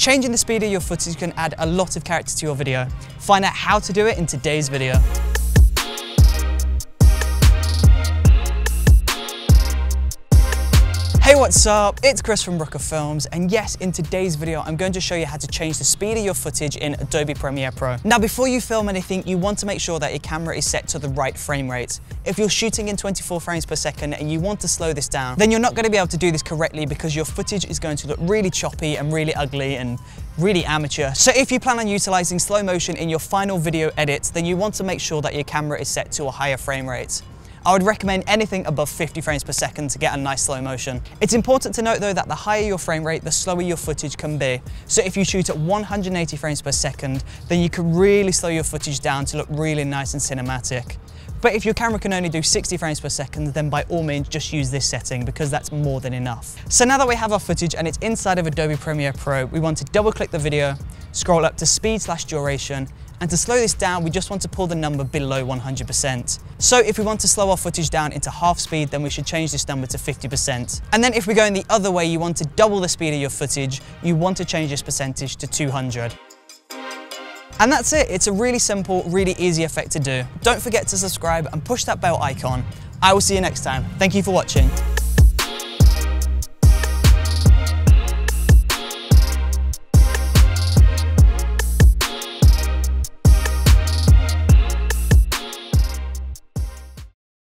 Changing the speed of your footage can add a lot of character to your video. Find out how to do it in today's video. Hey, what's up? It's Chris from Brooker Films, and yes, in today's video I'm going to show you how to change the speed of your footage in Adobe Premiere Pro. Now, before you film anything, you want to make sure that your camera is set to the right frame rate. If you're shooting in 24 frames per second and you want to slow this down, then you're not going to be able to do this correctly because your footage is going to look really choppy and really ugly and really amateur. So if you plan on utilizing slow motion in your final video edits, then you want to make sure that your camera is set to a higher frame rate. I would recommend anything above 50 frames per second to get a nice slow motion. It's important to note though that the higher your frame rate, the slower your footage can be. So if you shoot at 180 frames per second, then you can really slow your footage down to look really nice and cinematic. But if your camera can only do 60 frames per second, then by all means just use this setting because that's more than enough. So now that we have our footage and it's inside of Adobe Premiere Pro, we want to double click the video, scroll up to speed/duration, and to slow this down, we just want to pull the number below 100%. So if we want to slow our footage down into half speed, then we should change this number to 50%. And then if we're going the other way, you want to double the speed of your footage, you want to change this percentage to 200. And that's it. It's a really simple, really easy effect to do. Don't forget to subscribe and push that bell icon. I will see you next time. Thank you for watching.